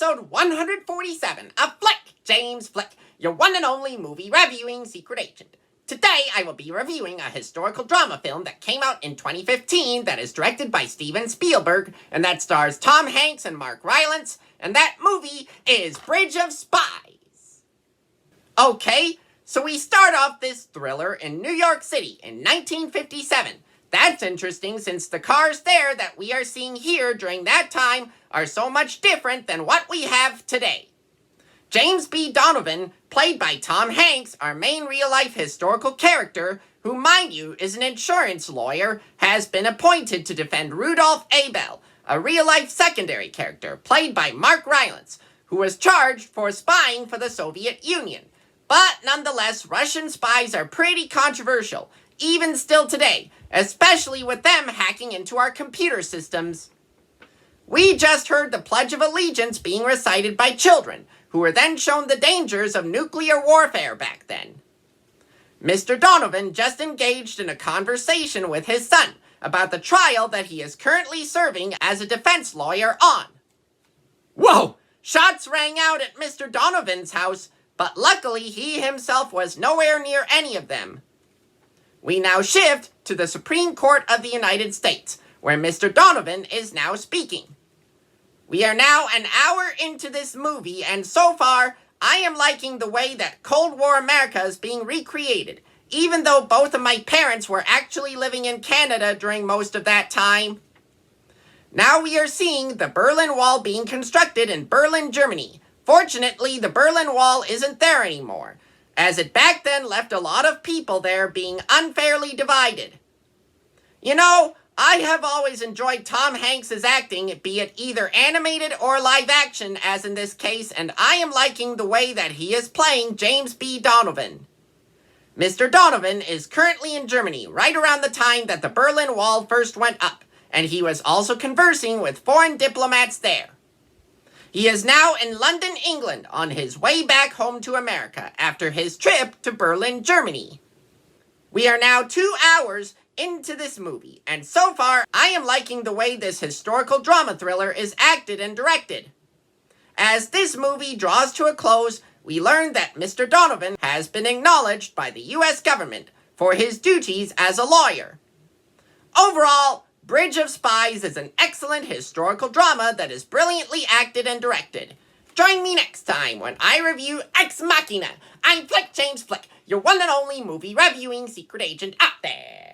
episode 147 of Flick, James Flick, your one and only movie reviewing secret agent. Today, I will be reviewing a historical drama film that came out in 2015 that is directed by Steven Spielberg and that stars Tom Hanks and Mark Rylance, and that movie is Bridge of Spies. Okay, so we start off this thriller in New York City in 1957. That's interesting since the cars there that we are seeing here during that time are so much different than what we have today. James B. Donovan, played by Tom Hanks, our main real-life historical character, who, mind you, is an insurance lawyer, has been appointed to defend Rudolf Abel, a real-life secondary character, played by Mark Rylance, who was charged for spying for the Soviet Union. But nonetheless, Russian spies are pretty controversial, even still today, especially with them hacking into our computer systems. We just heard the Pledge of Allegiance being recited by children, who were then shown the dangers of nuclear warfare back then. Mr. Donovan just engaged in a conversation with his son about the trial that he is currently serving as a defense lawyer on. Whoa! Shots rang out at Mr. Donovan's house, but luckily he himself was nowhere near any of them. We now shift to the Supreme Court of the United States, where Mr. Donovan is now speaking. We are now an hour into this movie, and so far, I am liking the way that Cold War America is being recreated, even though both of my parents were actually living in Canada during most of that time. Now we are seeing the Berlin Wall being constructed in Berlin, Germany. Fortunately, the Berlin Wall isn't there anymore, as it back then left a lot of people there being unfairly divided. You know, I have always enjoyed Tom Hanks' acting, be it either animated or live action, as in this case, and I am liking the way that he is playing James B. Donovan. Mr. Donovan is currently in Germany, right around the time that the Berlin Wall first went up, and he was also conversing with foreign diplomats there. He is now in London, England, on his way back home to America after his trip to Berlin, Germany. We are now 2 hours into this movie, and so far, I am liking the way this historical drama thriller is acted and directed. As this movie draws to a close, we learn that Mr. Donovan has been acknowledged by the US government for his duties as a lawyer. Overall, Bridge of Spies is an excellent historical drama that is brilliantly acted and directed. Join me next time when I review Ex Machina. I'm Flick James Flick, your one and only movie reviewing secret agent out there.